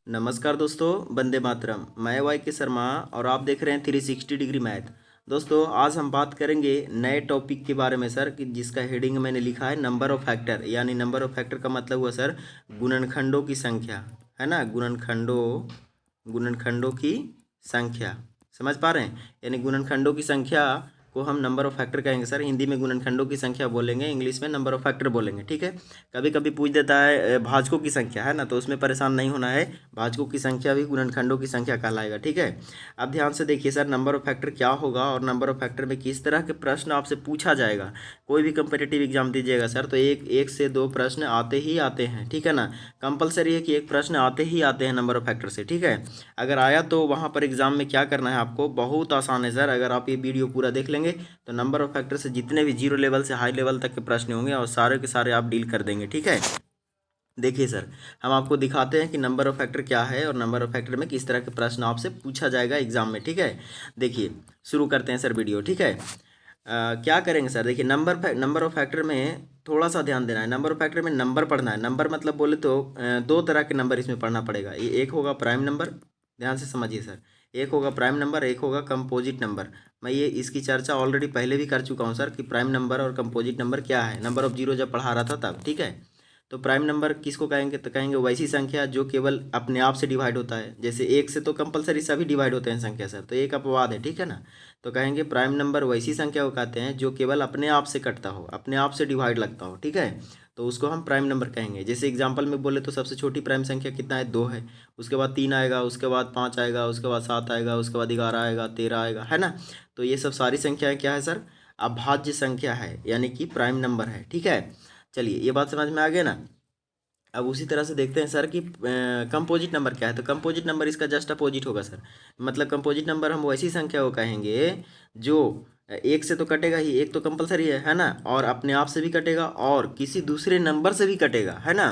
नमस्कार दोस्तों, वंदे मातरम। मैं वाई के शर्मा और आप देख रहे हैं 360 डिग्री मैथ। दोस्तों, आज हम बात करेंगे नए टॉपिक के बारे में सर, कि जिसका हेडिंग मैंने लिखा है नंबर ऑफ फैक्टर। यानी नंबर ऑफ फैक्टर का मतलब हुआ सर गुणनखंडों की संख्या, है ना। गुणनखंडों की संख्या समझ पा रहे हैं। यानी गुणनखंडों की संख्या को हम नंबर ऑफ फैक्टर कहेंगे सर। हिंदी में गुणनखंडों की संख्या बोलेंगे, इंग्लिश में नंबर ऑफ फैक्टर बोलेंगे, ठीक है। कभी कभी पूछ देता है भाजकों की संख्या, है ना, तो उसमें परेशान नहीं होना है। भाजकों की संख्या भी गुणनखंडों की संख्या कहलाएगा, ठीक है। अब ध्यान से देखिए सर, नंबर ऑफ फैक्टर क्या होगा और नंबर ऑफ फैक्टर में किस तरह के प्रश्न आपसे पूछा जाएगा। कोई भी कंपटीटिव एग्जाम दीजिएगा सर, तो एक से दो प्रश्न आते ही आते हैं, ठीक है ना। कंपलसरी है कि एक प्रश्न आते ही आते हैं नंबर ऑफ फैक्टर से, ठीक है। अगर आया तो वहाँ पर एग्जाम में क्या करना है आपको, बहुत आसान है सर। अगर आप ये वीडियो पूरा देख लेंगे तो नंबर ऑफ फैक्टर से जितने भी जीरो लेवल से हाई लेवल तक के प्रश्न होंगे और सारे के सारे आप डील कर देंगे, ठीक है। देखिए सर, हम आपको दिखाते हैं कि नंबर ऑफ फैक्टर क्या है और नंबर ऑफ फैक्टर में किस तरह के प्रश्न आपसे पूछा जाएगा एग्जाम में, ठीक है। देखिए, शुरू करते हैं सर वीडियो, ठीक है। क्या करेंगे सर, देखिए नंबर ऑफ फैक्टर में थोड़ा सा ध्यान देना है। नंबर ऑफ फैक्टर में नंबर पढ़ना है। नंबर मतलब बोले तो दो तरह के नंबर इसमें पढ़ना पड़ेगा। ये एक होगा प्राइम नंबर, ध्यान से समझिए सर। एक होगा प्राइम नंबर, एक होगा कंपोजिट नंबर। मैं ये इसकी चर्चा ऑलरेडी पहले भी कर चुका हूँ सर, कि प्राइम नंबर और कंपोजिट नंबर क्या है। नंबर ऑफ जीरो जब पढ़ा रहा था तब, ठीक है। तो प्राइम नंबर किसको कहेंगे, तो कहेंगे वैसी संख्या जो केवल अपने आप से डिवाइड होता है। जैसे एक से तो कंपलसरी सभी डिवाइड होते हैं संख्या सर, तो एक अपवाद है, ठीक है ना। तो कहेंगे प्राइम नंबर वैसी संख्या को कहते हैं जो केवल अपने आप से कटता हो, अपने आप से डिवाइड लगता हो, ठीक है। तो उसको हम प्राइम नंबर कहेंगे। जैसे एग्जांपल में बोले तो सबसे छोटी प्राइम संख्या कितना है, 2 है। उसके बाद 3 आएगा, उसके बाद 5 आएगा, उसके बाद 7 आएगा, उसके बाद 11 आएगा, 13 आएगा, है ना। तो ये सब सारी संख्याएं क्या है सर, अभाज्य संख्या है, यानी कि प्राइम नंबर है, ठीक है। चलिए, ये बात समझ में आ गया ना। अब उसी तरह से देखते हैं सर कि कंपोजिट नंबर क्या है। तो कंपोजिट नंबर इसका जस्ट अपोजिट होगा सर। मतलब कंपोजिट नंबर हम वैसी संख्या को कहेंगे जो एक से तो कटेगा ही, एक तो कंपलसरी है ना, और अपने आप से भी कटेगा और किसी दूसरे नंबर से भी कटेगा, है ना।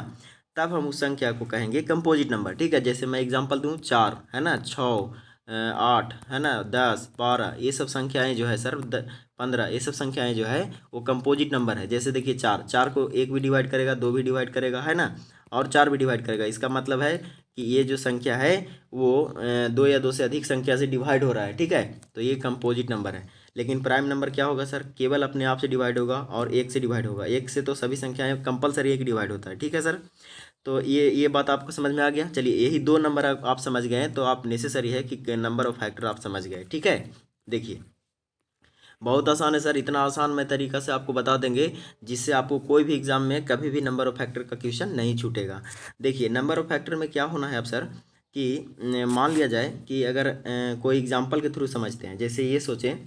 तब हम उस संख्या को कहेंगे कंपोजिट नंबर, ठीक है। जैसे मैं एग्जांपल दूं, 4 है ना, 6 8 है ना, 10 12, ये सब संख्याएं जो है सर, 15, ये सब संख्याएं जो है वो कंपोजिट नंबर है। जैसे देखिए, चार चार को एक भी डिवाइड करेगा, दो भी डिवाइड करेगा, है ना, और चार भी डिवाइड करेगा। इसका मतलब है कि ये जो संख्या है वो दो या दो से अधिक संख्या से डिवाइड हो रहा है, ठीक है। तो ये कंपोजिट नंबर है। लेकिन प्राइम नंबर क्या होगा सर, केवल अपने आप से डिवाइड होगा और एक से डिवाइड होगा। एक से तो सभी संख्याएं कंपलसरी एक डिवाइड होता है, ठीक है सर। तो ये बात आपको समझ में आ गया। चलिए, यही दो नंबर आप समझ गए हैं, तो आप नेसेसरी है कि नंबर ऑफ फैक्टर आप समझ गए, ठीक है। देखिए, बहुत आसान है सर। इतना आसान मैं तरीका से आपको बता देंगे जिससे आपको कोई भी एग्जाम में कभी भी नंबर ऑफ फैक्टर का क्वेश्चन नहीं छूटेगा। देखिए, नंबर ऑफ फैक्टर में क्या होना है अब सर, कि मान लिया जाए कि अगर कोई एग्जाम्पल के थ्रू समझते हैं। जैसे ये सोचें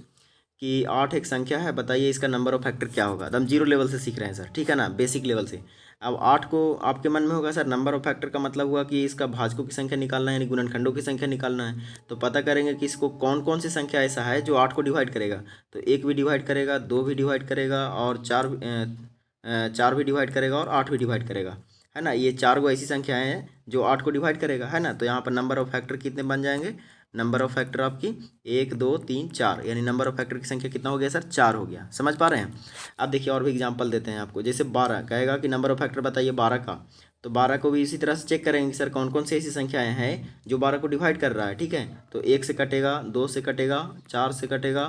कि 8 एक संख्या है, बताइए इसका नंबर ऑफ फैक्टर क्या होगा। तो हम जीरो लेवल से सीख रहे हैं सर, ठीक है ना, बेसिक लेवल से। अब 8 को आपके मन में होगा सर, नंबर ऑफ फैक्टर का मतलब हुआ कि इसका भाजकों की संख्या निकालना है, यानी गुणनखंडों की संख्या निकालना है। तो पता करेंगे कि इसको कौन कौन सी संख्या ऐसा है जो 8 को डिवाइड करेगा। तो एक भी डिवाइड करेगा, दो भी डिवाइड करेगा और चार भी डिवाइड करेगा और 8 भी डिवाइड करेगा, है ना। ये चार वो ऐसी संख्याएं हैं जो 8 को डिवाइड करेगा, है ना। तो यहाँ पर नंबर ऑफ फैक्टर कितने बन जाएंगे, नंबर ऑफ फैक्टर आपकी 1 2 3 4, यानी नंबर ऑफ फैक्टर की संख्या कितना हो गया सर, 4 हो गया। समझ पा रहे हैं। अब देखिए, और भी एग्जांपल देते हैं आपको। जैसे 12 कहेगा कि नंबर ऑफ फैक्टर बताइए 12 का। तो 12 को भी इसी तरह से चेक करेंगे सर कौन कौन सी ऐसी संख्याएं हैं जो 12 को डिवाइड कर रहा है, ठीक है। तो 1 से कटेगा, 2 से कटेगा, 4 से कटेगा,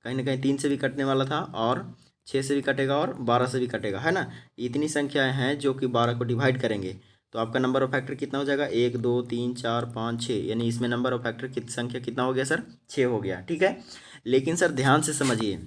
कहीं ना कहीं 3 से भी कटने वाला था, और 6 से भी कटेगा और 12 से भी कटेगा, है ना। इतनी संख्याएं हैं जो कि 12 को डिवाइड करेंगे। तो आपका नंबर ऑफ फैक्टर कितना हो जाएगा, 1 2 3 4 5 6, यानी इसमें नंबर ऑफ फैक्टर की संख्या कितना हो गया सर, 6 हो गया, ठीक है। लेकिन सर ध्यान से समझिए,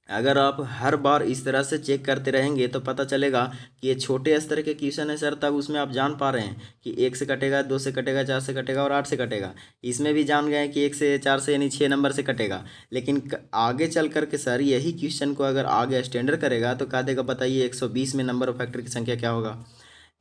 अगर आप हर बार इस तरह से चेक करते रहेंगे तो पता चलेगा कि ये छोटे स्तर के क्वेश्चन है सर। तब उसमें आप जान पा रहे हैं कि 1 से कटेगा, 2 से कटेगा, 4 से कटेगा और 8 से कटेगा। इसमें भी जान गए कि 1 से 4 से यानी 6 नंबर से कटेगा। लेकिन आगे चल करके सर यही क्वेश्चन को अगर आगे स्टैंडर्ड करेगा तो कह देगा बताइए 120 में नंबर ऑफ फैक्टर की संख्या क्या होगा।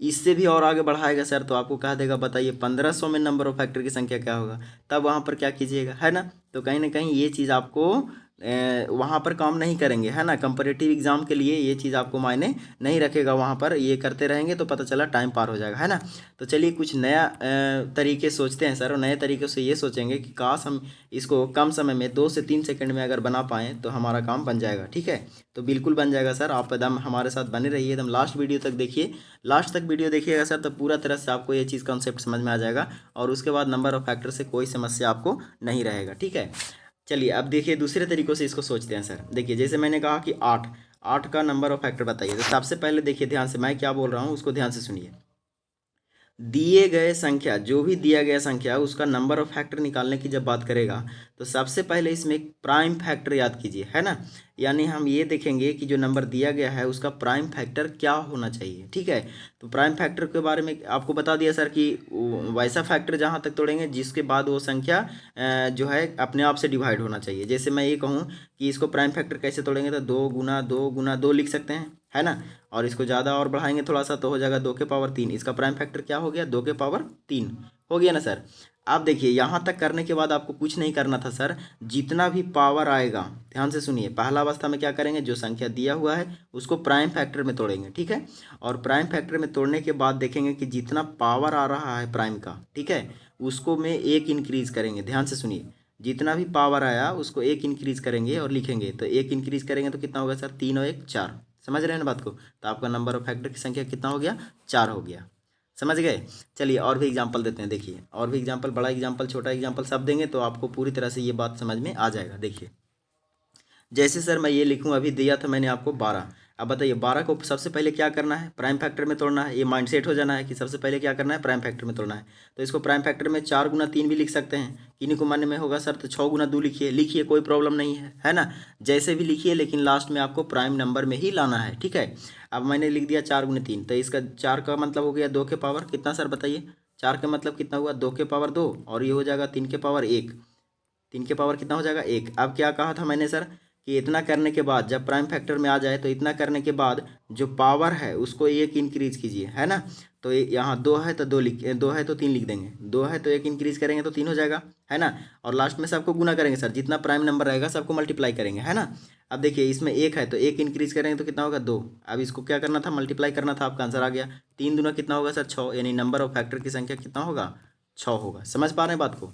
इससे भी और आगे बढ़ाएगा सर, तो आपको कह देगा बताइए 1500 में नंबर ऑफ फैक्टर की संख्या क्या होगा। तब वहाँ पर क्या कीजिएगा, है ना। तो कहीं ना कहीं ये चीज़ आपको वहाँ पर काम नहीं करेंगे, है ना। कंपैरेटिव एग्जाम के लिए ये चीज़ आपको मायने नहीं रखेगा, वहाँ पर ये करते रहेंगे तो पता चला टाइम पार हो जाएगा, है ना। तो चलिए कुछ नया तरीके सोचते हैं सर, और नए तरीके से ये सोचेंगे कि काश हम इसको कम समय में 2 से 3 सेकंड में अगर बना पाएँ तो हमारा काम बन जाएगा, ठीक है। तो बिल्कुल बन जाएगा सर, आप एकदम हमारे साथ बने रहिए, एकदम लास्ट वीडियो तक देखिए। लास्ट तक वीडियो देखिएगा सर, तो पूरा तरह से आपको ये चीज़ कॉन्सेप्ट समझ में आ जाएगा, और उसके बाद नंबर ऑफ फैक्टर से कोई समस्या आपको नहीं रहेगा, ठीक है। चलिए अब देखिए दूसरे तरीक़ों से इसको सोचते हैं सर। देखिए जैसे मैंने कहा कि 8 का नंबर ऑफ फैक्टर बताइए, तो सबसे पहले देखिए ध्यान से मैं क्या बोल रहा हूँ उसको ध्यान से सुनिए। दिए गए संख्या, जो भी दिया गया संख्या उसका नंबर ऑफ फैक्टर निकालने की जब बात करेगा तो सबसे पहले इसमें एक प्राइम फैक्टर याद कीजिए, है ना। यानी हम ये देखेंगे कि जो नंबर दिया गया है उसका प्राइम फैक्टर क्या होना चाहिए, ठीक है। तो प्राइम फैक्टर के बारे में आपको बता दिया सर कि वैसा फैक्टर जहाँ तक तोड़ेंगे जिसके बाद वो संख्या जो है अपने आप से डिवाइड होना चाहिए। जैसे मैं ये कहूँ कि इसको प्राइम फैक्टर कैसे तोड़ेंगे, तो 2 गुना 2 गुना 2 लिख सकते हैं, है ना। और इसको ज़्यादा और बढ़ाएंगे थोड़ा सा तो हो जाएगा 2 के पावर 3। इसका प्राइम फैक्टर क्या हो गया, 2 के पावर 3 हो गया ना सर। आप देखिए यहाँ तक करने के बाद आपको कुछ नहीं करना था सर, जितना भी पावर आएगा, ध्यान से सुनिए, पहला अवस्था में क्या करेंगे, जो संख्या दिया हुआ है उसको प्राइम फैक्टर में तोड़ेंगे, ठीक है। और प्राइम फैक्टर में तोड़ने के बाद देखेंगे कि जितना पावर आ रहा है प्राइम का, ठीक है, उसको में 1 इंक्रीज करेंगे। ध्यान से सुनिए, जितना भी पावर आया उसको 1 इंक्रीज करेंगे और लिखेंगे, तो 1 इंक्रीज करेंगे तो कितना होगा सर, 3 और 1 4। समझ रहे हैं ना बात को। तो आपका नंबर ऑफ फैक्टर की संख्या कितना हो गया, 4 हो गया। समझ गए। चलिए और भी एग्जांपल देते हैं, देखिए और भी एग्जांपल, बड़ा एग्जांपल छोटा एग्जांपल सब देंगे तो आपको पूरी तरह से ये बात समझ में आ जाएगा। देखिए जैसे सर मैं ये लिखूँ, अभी दिया था मैंने आपको 12। अब बताइए 12 को सबसे पहले क्या करना है, प्राइम फैक्टर में तोड़ना है। ये माइंड सेट हो जाना है कि सबसे पहले क्या करना है, प्राइम फैक्टर में तोड़ना है। तो इसको प्राइम फैक्टर में 4 गुना 3 भी लिख सकते हैं, किन्हीं को मानने में होगा सर तो 6 गुना 2 लिखिए, लिखिए कोई प्रॉब्लम नहीं है ना। जैसे भी लिखिए लेकिन लास्ट में आपको प्राइम नंबर में ही लाना है, ठीक है। अब मैंने लिख दिया 4 गुना 3, तो इसका 4 का मतलब हो गया 2 के पावर कितना सर बताइए, 4 का मतलब कितना हुआ, 2 के पावर 2, और ये हो जाएगा 3 के पावर 1। 3 के पावर कितना हो जाएगा, 1। अब क्या कहा था मैंने सर कि इतना करने के बाद जब प्राइम फैक्टर में आ जाए तो इतना करने के बाद जो पावर है उसको 1 इंक्रीज कीजिए, है ना। तो यहाँ 2 है तो 2 है तो 3 लिख देंगे, 2 है तो 1 इंक्रीज करेंगे तो 3 हो जाएगा, है ना। और लास्ट में सबको गुना करेंगे सर, जितना प्राइम नंबर रहेगा सबको मल्टीप्लाई करेंगे, है ना। अब देखिए इसमें 1 है तो 1 इंक्रीज करेंगे तो कितना होगा, 2। अब इसको क्या करना था, मल्टीप्लाई करना था, आपका आंसर आ गया। 3 दूना कितना होगा सर, 6, यानी नंबर ऑफ फैक्टर की संख्या कितना होगा, 6 होगा। समझ पा रहे हैं बात को।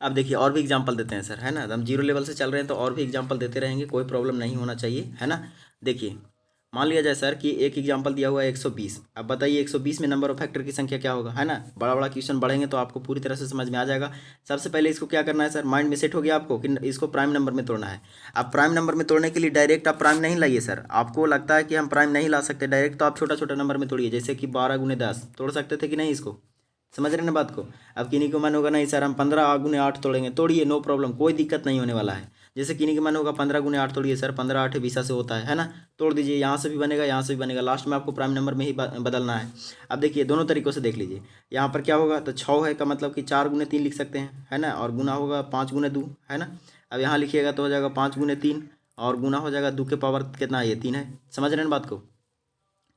अब देखिए और भी एग्जांपल देते हैं सर, है ना। हम जीरो लेवल से चल रहे हैं तो और भी एग्जांपल देते रहेंगे, कोई प्रॉब्लम नहीं होना चाहिए, है ना। देखिए मान लिया जाए सर कि एक एग्जांपल दिया हुआ है 120। अब बताइए 120 में नंबर ऑफ फैक्टर की संख्या क्या होगा, है ना। बड़ा बड़ा क्वेश्चन बढ़ेंगे तो आपको पूरी तरह से समझ में आ जाएगा। सबसे पहले इसको क्या करना है सर, माइंड में सेट हो गया आपको कि इसको प्राइम नंबर में तोड़ना है। अब प्राइम नंबर में तोड़ने के लिए डायरेक्ट आप प्राइम नहीं लाइए सर, आपको लगता है कि हम प्राइम नहीं ला सकते डायरेक्ट, तो आप छोटा छोटा नंबर में तोड़िए, जैसे कि 12 गुने 10 तोड़ सकते थे कि नहीं इसको, समझ रहे हैं ना बात को। अब किन्हीं को मन होगा नहीं सर हम 15 गुने 8 तोड़ेंगे, तोड़िए नो प्रॉब्लम, कोई दिक्कत नहीं होने वाला है। जैसे किन्हीं का मन होगा 15 गुने 8 तोड़िए सर, 15 8 20 से होता है ना, तोड़ दीजिए, यहाँ से भी बनेगा यहाँ से भी बनेगा, लास्ट में आपको प्राइम नंबर में ही बदलना है। अब देखिए दोनों तरीक़ों से देख लीजिए, यहाँ पर क्या होगा, तो 6 है का मतलब कि 4 गुने 3 लिख सकते हैं, है ना, और गुना होगा 5 गुने 2, है ना। अब यहाँ लिखिएगा तो हो जाएगा 5 गुने 3, और गुना हो जाएगा 2 के पावर कितना है, ये 3 है। समझ रहे हैं बात को।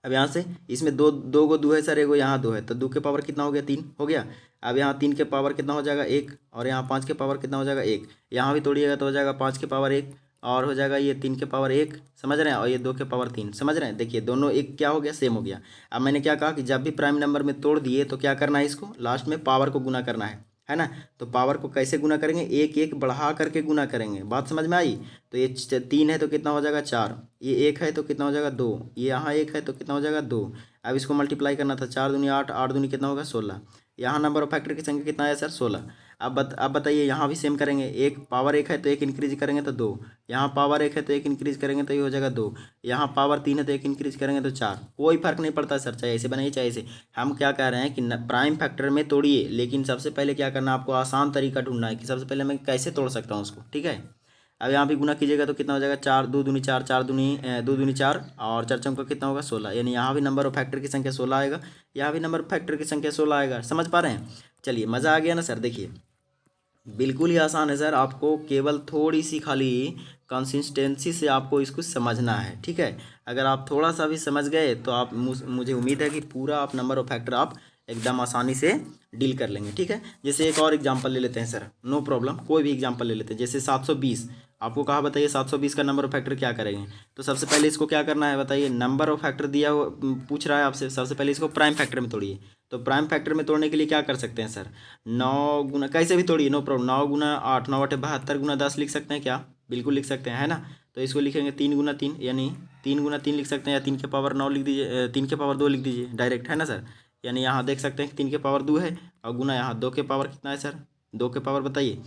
अब यहाँ से इसमें दो दो गो 2 है सर, एगो यहाँ 2 है, तो 2 के पावर कितना हो गया, 3 हो गया। अब यहाँ 3 के पावर कितना हो जाएगा, 1, और यहाँ 5 के पावर कितना हो जाएगा, 1। यहाँ भी तोड़िएगा तो हो जाएगा 5 के पावर 1, और हो जाएगा ये 3 के पावर 1, समझ रहे हैं, और ये 2 के पावर 3, समझ रहे हैं। देखिए दोनों एक क्या हो गया, सेम हो गया। अब मैंने क्या कहा कि जब भी प्राइम नंबर में तोड़ दिए तो क्या करना है, इसको लास्ट में पावर को गुना करना है ना। तो पावर को कैसे गुना करेंगे, 1 1 बढ़ा करके गुना करेंगे, बात समझ में आई। तो ये 3 है तो कितना हो जाएगा 4, ये 1 है तो कितना हो जाएगा 2, ये यहाँ 1 है तो कितना हो जाएगा 2। अब इसको मल्टीप्लाई करना था, 4 दूनी 8, 8 दूनी कितना होगा 16। यहाँ नंबर ऑफ फैक्टर की संख्या कितना है सर, 16। अब बताइए यहाँ भी सेम करेंगे, एक पावर 1 है तो 1 इंक्रीज करेंगे तो 2, यहाँ पावर 1 है तो 1 इंक्रीज करेंगे तो ये हो जाएगा 2, यहाँ पावर 3 है तो 1 इंक्रीज करेंगे तो 4। कोई फर्क नहीं पड़ता सर, चाहे ऐसे बनाइए चाहे ऐसे। हम क्या कह रहे हैं कि प्राइम फैक्टर में तोड़िए, लेकिन सबसे पहले क्या करना है, आपको आसान तरीका ढूंढना है कि सबसे पहले मैं कैसे तोड़ सकता हूँ उसको, ठीक है। अब यहाँ भी गुना कीजिएगा तो कितना हो जाएगा, 4 2 दूनी 4, 4 दूनी 2 दूनी 4, और 4 चौका कितना होगा 16, यानी यहाँ भी नंबर ऑफ फैक्टर की संख्या 16 आएगा, यहाँ भी नंबर ऑफ फैक्टर की संख्या 16 आएगा। समझ पा रहे हैं। चलिए मज़ा आ गया ना सर। देखिए बिल्कुल ही आसान है सर, आपको केवल थोड़ी सी खाली कंसिस्टेंसी से आपको इसको समझना है, ठीक है। अगर आप थोड़ा सा भी समझ गए तो आप मुझे उम्मीद है कि पूरा आप नंबर ऑफ फैक्टर आप एकदम आसानी से डील कर लेंगे। ठीक है, जैसे एक और एग्जांपल ले लेते हैं सर, नो प्रॉब्लम, कोई भी एग्जांपल ले लेते हैं। जैसे 720, आपको कहा बताइए 720 का नंबर ऑफ फैक्टर क्या करेंगे। तो सबसे पहले इसको क्या करना है बताइए, नंबर ऑफ फैक्टर दिया हुआ पूछ रहा है आपसे, सबसे पहले इसको प्राइम फैक्टर में तोड़िए। तो प्राइम फैक्टर में तोड़ने के लिए क्या कर सकते हैं सर, 9 गुना, कैसे भी तोड़िए नो प्रॉब्लम, 9 गुना 8, 9 8 72 गुना 10 लिख सकते हैं क्या, बिल्कुल लिख सकते हैं, है ना। तो इसको लिखेंगे 3 गुना 3, यानी 3 गुना 3 लिख सकते हैं, या 3 के पावर 9 लिख दीजिए, 3 के पावर 2 लिख दीजिए डायरेक्ट, है ना सर। यानी यहाँ देख सकते हैं कि 3 के पावर 2 है, और गुना यहाँ 2 के पावर कितना है सर, 2 के पावर बताइए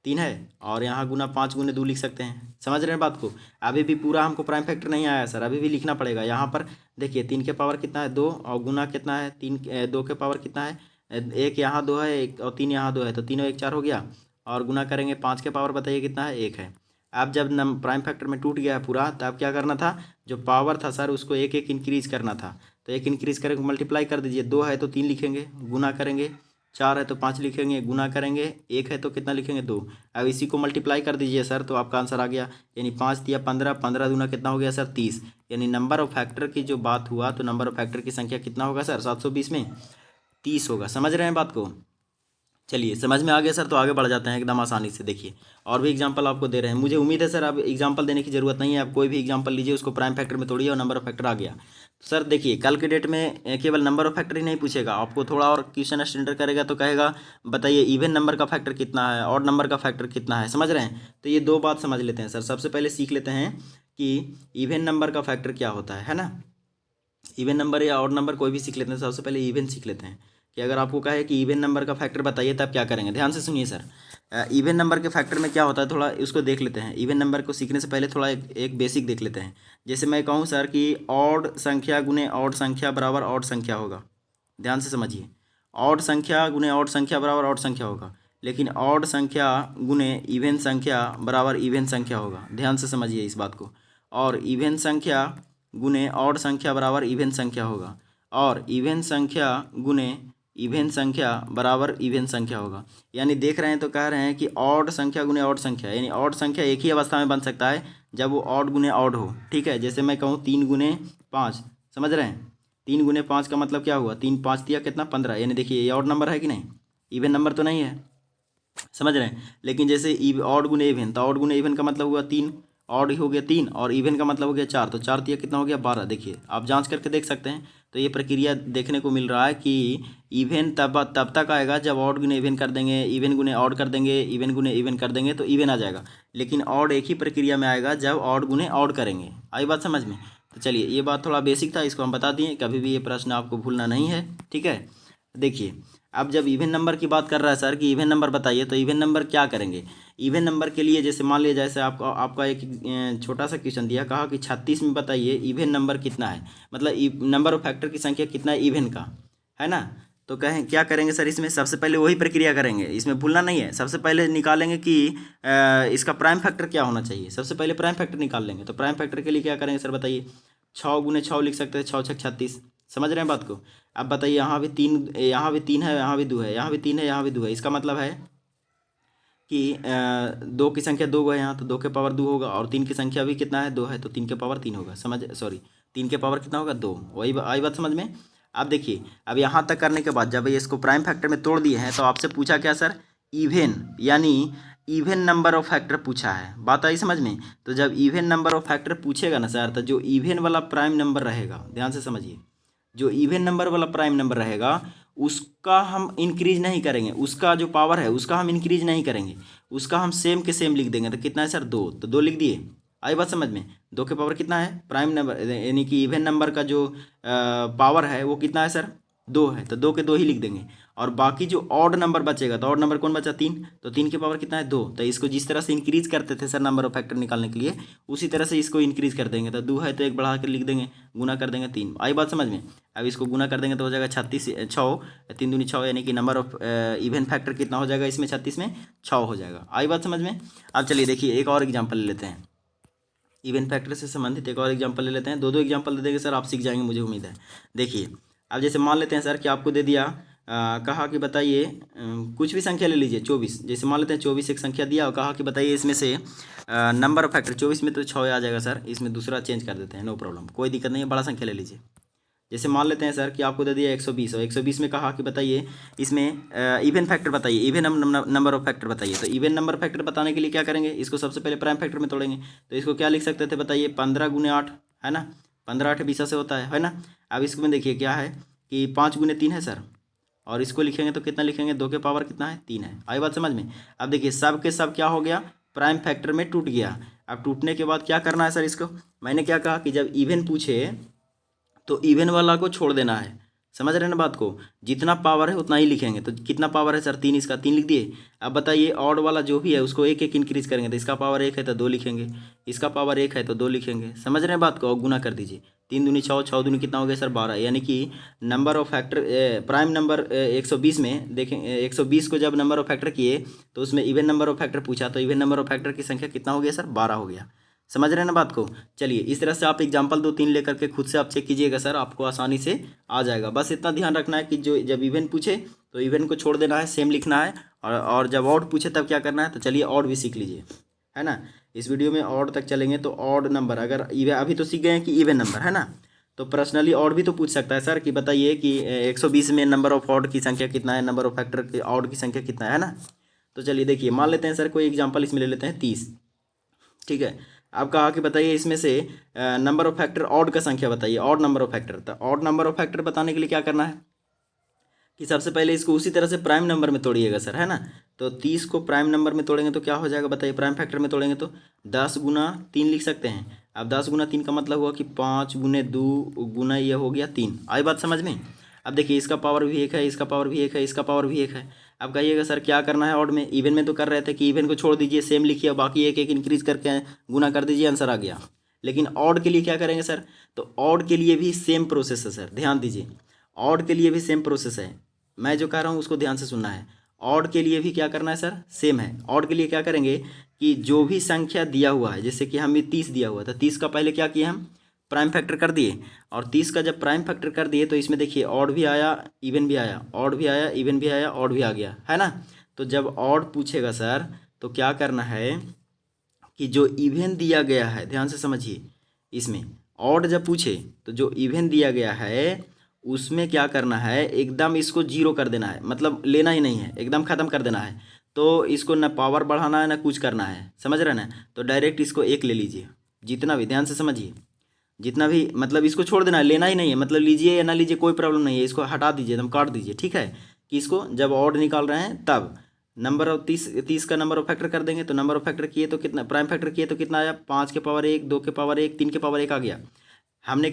3 है, और यहाँ गुना 5 गुने 2 लिख सकते हैं। समझ रहे हैं बात को। अभी भी पूरा हमको प्राइम फैक्टर नहीं आया सर, अभी भी लिखना पड़ेगा। यहाँ पर देखिए 3 के पावर कितना है 2, और गुना कितना है 3, 2 के पावर कितना है, एक यहाँ 2 है, एक और 3 यहाँ 2 है, तो 3 और 1 4 हो गया, और गुना करेंगे 5 के पावर बताइए कितना है 1 है। अब जब प्राइम फैक्टर में टूट गया है पूरा, तो अब क्या करना था, जो पावर था सर उसको एक एक इंक्रीज करना था। तो एक इंक्रीज करके मल्टीप्लाई कर दीजिए, 2 है तो 3 लिखेंगे, गुना करेंगे, 4 है तो 5 लिखेंगे, गुना करेंगे, 1 है तो कितना लिखेंगे 2। अब इसी को मल्टीप्लाई कर दीजिए सर, तो आपका आंसर आ गया, यानी 5 दिया 15, 15 दूना कितना हो गया सर 30। यानी नंबर ऑफ फैक्टर की जो बात हुआ, तो नंबर ऑफ फैक्टर की संख्या कितना होगा सर 720 में 30 होगा। समझ रहे हैं बात को। चलिए समझ में आ गया सर, तो आगे बढ़ जाते हैं एकदम आसानी से। देखिए और भी एग्जांपल आपको दे रहे हैं, मुझे उम्मीद है सर अब एग्जांपल देने की ज़रूरत नहीं है, आप कोई भी एग्जांपल लीजिए, उसको प्राइम फैक्टर में तोड़िए और नंबर ऑफ फैक्टर आ गया। तो सर देखिए कल के डेट में केवल नंबर ऑफ फैक्टर ही नहीं पूछेगा, आपको थोड़ा और क्वेश्चन स्टैंडर्ड करेगा, तो कहेगा बताइए इवन नंबर का फैक्टर कितना है, ऑड नंबर का फैक्टर कितना है। समझ रहे हैं, तो ये दो बात समझ लेते हैं सर। सबसे पहले सीख लेते हैं कि इवन नंबर का फैक्टर क्या होता है ना। इवन नंबर या ऑड नंबर कोई भी सीख लेते हैं, सबसे पहले इवन सीख लेते हैं। कि अगर आपको कहे कि इवन नंबर का फैक्टर बताइए, तब क्या करेंगे, ध्यान से सुनिए सर। इवन नंबर के फैक्टर में क्या होता है, थोड़ा उसको देख लेते हैं। इवन नंबर को सीखने से पहले थोड़ा एक बेसिक देख लेते हैं। जैसे मैं कहूँ सर कि ऑड संख्या गुने ऑड संख्या बराबर ऑड संख्या होगा, ध्यान से समझिए। ऑड संख्या गुने ऑड संख्या बराबर ऑड संख्या होगा, लेकिन ऑड संख्या गुने इवन संख्या बराबर इवन संख्या होगा, ध्यान से समझिए इस बात को। और इवन संख्या गुने ऑड संख्या बराबर इवन संख्या होगा, और इवन संख्या गुने इवन संख्या बराबर इवन संख्या होगा। यानी देख रहे हैं तो कह रहे हैं कि ऑड संख्या गुने ऑड संख्या, यानी ऑड संख्या एक ही अवस्था में बन सकता है जब वो ऑड गुने ऑड हो। ठीक है, जैसे मैं कहूँ 3 गुने 5, समझ रहे हैं, 3 गुने 5 का मतलब क्या हुआ, 3 5 दिया कितना 15, यानी देखिए ये ऑड नंबर है कि नहीं, इवन नंबर तो नहीं है, समझ रहे हैं। लेकिन जैसे ऑड गुने इवन, तो ऑड गुने इवन का मतलब हुआ 3, ऑड हो गया 3, और इवन का मतलब हो गया 4, तो 4 दिया कितना हो गया 12। देखिए आप जांच करके देख सकते हैं। तो ये प्रक्रिया देखने को मिल रहा है कि इवन तब तक आएगा जब ऑड गुने इवन कर देंगे, इवन गुने ऑड कर देंगे, इवन गुने इवन कर देंगे तो इवन आ जाएगा। लेकिन ऑड एक ही प्रक्रिया में आएगा जब ऑड गुने ऑड करेंगे। आई बात समझ में। तो चलिए ये बात थोड़ा बेसिक था, इसको हम बता दिए, कभी भी ये प्रश्न आपको भूलना नहीं है। ठीक है, देखिए अब जब इवन नंबर की बात कर रहा है सर कि इवन नंबर बताइए, तो इवन नंबर क्या करेंगे। इवन नंबर के लिए जैसे मान लीजिए, जैसे आपका एक छोटा सा क्वेश्चन दिया, कहा कि 36 में बताइए इवन नंबर कितना है, मतलब नंबर ऑफ फैक्टर की संख्या कितना है इवन का, है ना। तो कहें क्या करेंगे सर, इसमें सबसे पहले वही प्रक्रिया करेंगे, इसमें भूलना नहीं है। सबसे पहले निकालेंगे कि इसका प्राइम फैक्टर क्या होना चाहिए, सबसे पहले प्राइम फैक्टर निकाल लेंगे। तो प्राइम फैक्टर के लिए क्या करेंगे सर बताइए, 6 गुने 6 लिख सकते हैं, 6 6 36। समझ रहे हैं बात को। अब बताइए यहाँ भी 3, यहाँ भी 3 है, यहाँ भी 2 है, यहाँ भी 3 है, यहाँ भी 2 है। इसका मतलब है कि 2 की संख्या 2 है यहाँ, तो 2 के पावर 2 होगा, और 3 की संख्या भी कितना है 2 है, तो 3 के पावर 3 होगा। समझ, सॉरी 3 के पावर कितना होगा 2। वही आई बात समझ में। अब देखिए अब यहाँ तक करने के बाद जब इसको प्राइम फैक्टर में तोड़ दिए हैं, तो आपसे पूछा क्या सर, इवन, यानी इवन नंबर ऑफ फैक्टर पूछा है। बात आई समझ में। तो जब इवन नंबर ऑफ फैक्टर पूछेगा ना सर, तो जो इवन वाला प्राइम नंबर रहेगा, ध्यान से समझिए, जो इवन नंबर वाला प्राइम नंबर रहेगा उसका हम इंक्रीज नहीं करेंगे, उसका जो पावर है उसका हम इंक्रीज नहीं करेंगे, उसका हम सेम के सेम लिख देंगे। तो कितना है सर 2, तो 2 लिख दिए। आई बात समझ में। 2 के पावर कितना है प्राइम नंबर, यानी कि इवन नंबर का जो पावर है वो कितना है सर 2 है, तो 2 के 2 ही लिख देंगे। और बाकी जो ऑड नंबर बचेगा, तो ऑड नंबर कौन बचा 3, तो 3 के पावर कितना है 2। तो इसको जिस तरह से इंक्रीज करते थे सर नंबर ऑफ फैक्टर निकालने के लिए, उसी तरह से इसको इंक्रीज कर देंगे। तो 2 है तो 1 बढ़ा कर लिख देंगे, गुना कर देंगे 3। आई बात समझ में। अब इसको गुना कर देंगे तो हो जाएगा 36, 6, 3 दूनी 6, यानी कि नंबर ऑफ इवन फैक्टर कितना हो जाएगा इसमें 36 में 6 हो जाएगा। आई बात समझ में। अब चलिए देखिए एक और एग्जाम्पल ले लेते हैं, इवन फैक्टर से संबंधित एक और एग्जाम्पल ले लेते हैं। 2 एग्जाम्पल दे देंगे सर, आप सीख जाएंगे मुझे उम्मीद है। देखिए अब जैसे मान लेते हैं सर कि आपको दे दिया, कहा कि बताइए कुछ भी संख्या ले लीजिए 24, जैसे मान लेते हैं 24 एक संख्या दिया, और कहा कि बताइए इसमें से नंबर ऑफ फैक्टर 24 में तो 6 आ जाएगा सर, इसमें दूसरा चेंज कर देते हैं, नो प्रॉब्लम, कोई दिक्कत नहीं है, बड़ा संख्या ले लीजिए। जैसे मान लेते हैं सर कि आपको दे दिया 120 और 120 में कहा कि बताइए इसमें इवन फैक्टर बताइए, इवन नंबर ऑफ फैक्टर बताइए। तो इवन नंबर फैक्टर बताने के लिए क्या करेंगे, इसको सबसे पहले प्राइम फैक्टर में तोड़ेंगे। तो इसको क्या लिख सकते थे बताइए, 15 गुने 8 है ना, 15 8 20 से होता है ना। अब इसमें देखिए क्या है कि 5 गुने 3 है सर, और इसको लिखेंगे तो कितना लिखेंगे, 2 के पावर कितना है 3 है। आई बात समझ में। अब देखिए सब के सब क्या हो गया, प्राइम फैक्टर में टूट गया। अब टूटने के बाद क्या करना है सर, इसको मैंने क्या कहा कि जब इवन पूछे तो इवन वाला को छोड़ देना है। समझ रहे हैं ना बात को, जितना पावर है उतना ही लिखेंगे। तो कितना पावर है सर, 3, इसका 3 लिख दिए। अब बताइए ऑड वाला जो भी है उसको एक एक इंक्रीज करेंगे। तो इसका पावर 1 है तो 2 लिखेंगे, इसका पावर 1 है तो 2 लिखेंगे। समझ रहे हैं बात को, और गुना कर दीजिए, 3 दूनी 6, 6 दूनी कितना हो गया सर 12। यानी कि number of factor prime number 120 में देखें, 120 को जब नंबर ऑफ फैक्टर किए तो उसमें इवन नंबर ऑफ फैक्टर पूछा, तो इवन नंबर ऑफ फैक्टर की संख्या कितना हो गया सर, 12 हो गया। समझ रहे हैं ना बात को। चलिए इस तरह से आप एग्जाम्पल 2 3 लेकर के खुद से आप चेक कीजिएगा सर, आपको आसानी से आ जाएगा। बस इतना ध्यान रखना है कि जो जब इवन पूछे तो इवन को छोड़ देना है, सेम लिखना है। और जब ऑड पूछे तब क्या करना है, तो चलिए ऑड भी सीख लीजिए, है ना। इस वीडियो में ऑड तक चलेंगे तो ऑड नंबर, अगर अभी तो सीख गए हैं कि इवन नंबर है ना, तो पर्सनली ऑड भी तो पूछ सकता है सर कि बताइए कि 120 में नंबर ऑफ ऑड की संख्या कितना है, नंबर ऑफ फैक्टर की ऑड की संख्या कितना है ना। तो चलिए देखिए मान लेते हैं सर कोई एग्जाम्पल इसमें ले लेते हैं 30, ठीक है। अब कहा कि बताइए इसमें से नंबर ऑफ फैक्टर ऑड का संख्या बताइए, ऑड नंबर ऑफ फैक्टर। तो ऑड नंबर ऑफ फैक्टर बताने के लिए क्या करना है कि सबसे पहले इसको उसी तरह से प्राइम नंबर में तोड़िएगा सर, है ना। तो 30 को प्राइम नंबर में तोड़ेंगे तो क्या हो जाएगा बताइए, प्राइम फैक्टर में तोड़ेंगे तो 10 गुना 3 लिख सकते हैं। अब 10 गुना 3 का मतलब हुआ कि 5 गुने 2 गुना ये हो गया 3। आई बात समझ में। अब देखिए इसका पावर भी 1 है, इसका पावर भी 1 है, इसका पावर भी 1 है। अब कहिएगा सर क्या करना है ऑड में, इवन में तो कर रहे थे कि इवन को छोड़ दीजिए, सेम लिखिए, बाकी एक एक इंक्रीज करके गुना कर दीजिए, आंसर आ गया। लेकिन ऑड के लिए क्या करेंगे सर, तो ऑड के लिए भी सेम प्रोसेस है सर, ध्यान दीजिए। ऑड के लिए भी सेम प्रोसेस है, मैं जो कह रहा हूँ उसको ध्यान से सुनना है। ऑड के लिए भी क्या करना है सर, सेम है। ऑड के लिए क्या करेंगे कि जो भी संख्या दिया हुआ है, जैसे कि हमें 30 दिया हुआ था, 30 का पहले क्या किए हम, प्राइम फैक्टर कर दिए। और 30 का जब प्राइम फैक्टर कर दिए तो इसमें देखिए ऑड भी आया, इवन भी आया, ऑड भी आया, इवन भी आया, ऑड भी आ गया, है ना। तो जब ऑड पूछेगा सर तो क्या करना है कि जो इवन दिया गया है, ध्यान से समझिए, इसमें ऑड जब पूछे तो जो इवन दिया गया है उसमें क्या करना है, एकदम इसको जीरो कर देना है, मतलब लेना ही नहीं है, एकदम ख़त्म कर देना है। तो इसको ना पावर बढ़ाना है ना कुछ करना है, समझ रहे ना। तो डायरेक्ट इसको 1 ले लीजिए, जितना भी, ध्यान से समझिए, जितना भी, मतलब इसको छोड़ देना है, लेना ही नहीं है। मतलब लीजिए या ना लीजिए कोई प्रॉब्लम नहीं है, इसको हटा दीजिए, एकदम काट दीजिए, ठीक है। कि इसको जब ऑड निकाल रहे हैं तब नंबर ऑफ 30 का नंबर ऑफ फैक्टर कर देंगे। तो नंबर ऑफ फैक्टर किए तो कितना, प्राइम फैक्टर किए तो कितना आया, 5 के पावर 1, 2 के पावर 1, 3 के पावर 1 आ गया। हमने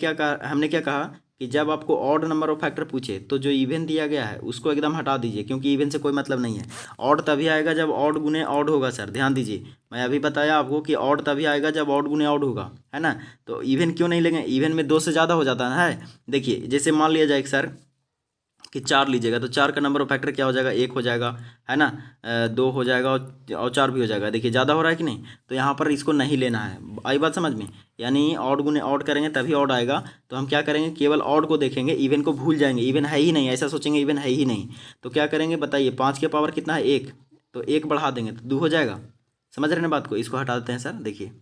क्या कहा कि जब आपको ऑड नंबर ऑफ फैक्टर पूछे तो जो इवन दिया गया है उसको एकदम हटा दीजिए, क्योंकि इवन से कोई मतलब नहीं है। ऑड तभी आएगा जब ऑड गुने ऑड होगा सर, ध्यान दीजिए। मैं अभी बताया आपको कि ऑड तभी आएगा जब ऑड गुने ऑड होगा, है ना। तो इवन क्यों नहीं लेंगे, इवन में 2 से ज़्यादा हो जाता है। देखिए जैसे मान लिया जाए सर कि 4 लीजिएगा, तो 4 का नंबर ऑफ फैक्टर क्या हो जाएगा, 1 हो जाएगा, है ना। 2 हो जाएगा और 4 भी हो जाएगा। देखिए ज़्यादा हो रहा है कि नहीं, तो यहाँ पर इसको नहीं लेना है। आई बात समझ में। यानी ऑड गुने ऑड करेंगे तभी ऑड आएगा। तो हम क्या करेंगे, केवल ऑड को देखेंगे, इवन को भूल जाएंगे, इवन है ही नहीं, ऐसा सोचेंगे इवन है ही नहीं। तो क्या करेंगे बताइए, 5 के पावर कितना है 1, तो 1 बढ़ा देंगे तो 2 हो जाएगा। समझ रहे हैं बात को। इसको हटा देते हैं सर, देखिए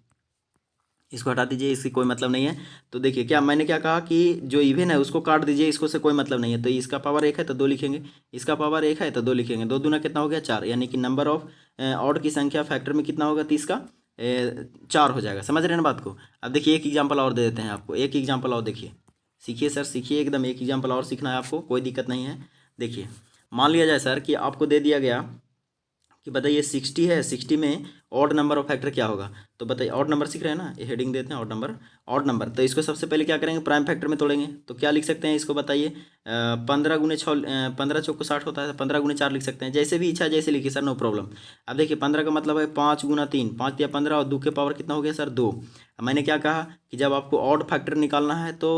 इसको हटा दीजिए, इसकी कोई मतलब नहीं है। तो देखिए क्या मैंने क्या कहा कि जो इवन है उसको काट दीजिए, इसको से कोई मतलब नहीं है। तो इसका पावर 1 है तो 2 लिखेंगे, इसका पावर 1 है तो 2 लिखेंगे। 2 दूना कितना हो गया 4, यानी कि नंबर ऑफ ऑड की संख्या फैक्टर में कितना होगा 30 का 4 हो जाएगा। समझ रहे हैं ना बात को। अब देखिए एक एग्जाम्पल और दे देते हैं आपको, एक एग्जाम्पल और देखिए, सीखिए सर सीखिए, एकदम एक एग्जाम्पल और सीखना है आपको, कोई दिक्कत नहीं है। देखिए मान लिया जाए सर कि आपको दे दिया गया कि बताइए 60 है, 60 में ऑड नंबर ऑफ फैक्टर क्या होगा। तो बताइए ऑड नंबर सीख रहे हैं ना, ये हेडिंग देते हैं ऑड नंबर। ऑड नंबर तो इसको सबसे पहले क्या करेंगे, प्राइम फैक्टर में तोड़ेंगे। तो क्या लिख सकते हैं इसको बताइए, 15 गुने 6, 15 चौको 60 होता है, 15 गुने 4 लिख सकते हैं, जैसे भी इच्छा जैसे लिखिए सर, नो प्रॉब्लम। अब देखिए 15 का मतलब है 5 गुना 3, 5 या 15, और 2 के पावर कितना हो गया सर 2। मैंने क्या कहा कि जब आपको ऑड फैक्टर निकालना है तो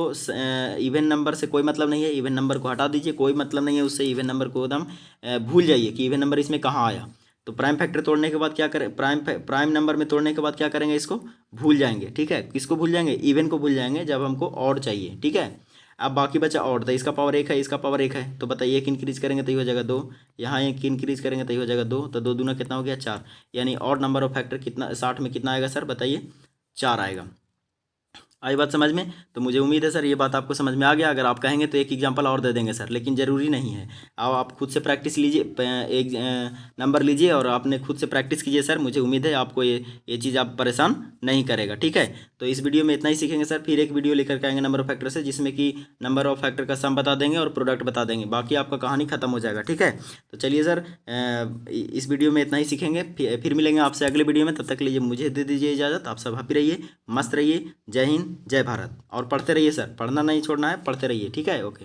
इवन नंबर से कोई मतलब नहीं है, इवन नंबर को हटा दीजिए, कोई मतलब नहीं है उससे, इवन नंबर को एकदम भूल जाइए कि इवन नंबर इसमें कहाँ आया। तो प्राइम फैक्टर तोड़ने के बाद क्या करें, प्राइम नंबर में तोड़ने के बाद क्या करेंगे, इसको भूल जाएंगे, ठीक है। किसको भूल जाएंगे, इवन को भूल जाएंगे जब हमको ऑड चाहिए, ठीक है। अब बाकी बचा ऑड, तो इसका पावर 1 है, इसका पावर 1 है, तो बताइए 1 इंक्रीज करेंगे तो ये हो जाएगा 2, यहाँ 1 इंक्रीज करेंगे तो ये हो जाएगा 2, तो 2 दूना कितना हो गया 4। यानी ऑड नंबर ऑफ फैक्टर कितना 60 में कितना आएगा सर बताइए, 4 आएगा। आई बात समझ में? तो मुझे उम्मीद है सर ये बात आपको समझ में आ गया। अगर आप कहेंगे तो एक एग्जांपल और दे देंगे सर, लेकिन ज़रूरी नहीं है। आप खुद से प्रैक्टिस लीजिए, एक नंबर लीजिए और आपने खुद से प्रैक्टिस कीजिए सर। मुझे उम्मीद है आपको ये चीज़ आप परेशान नहीं करेगा, ठीक है। तो इस वीडियो में इतना ही सीखेंगे सर। फिर एक वीडियो लेकर के आएंगे नंबर ऑफ फैक्टर से, जिसमें कि नंबर ऑफ फैक्टर का सम बता देंगे और प्रोडक्ट बता देंगे। बाकी आपका कहानी खत्म हो जाएगा, ठीक है। तो चलिए सर, इस वीडियो में इतना ही सीखेंगे। फिर मिलेंगे आपसे अगले वीडियो में। तब तक के लिए मुझे दे दीजिए इजाज़त। आप सब हैप्पी रहिए, मस्त रहिए। जय हिंद, जय भारत। और पढ़ते रहिए सर, पढ़ना नहीं छोड़ना है, पढ़ते रहिए, ठीक है। ओके।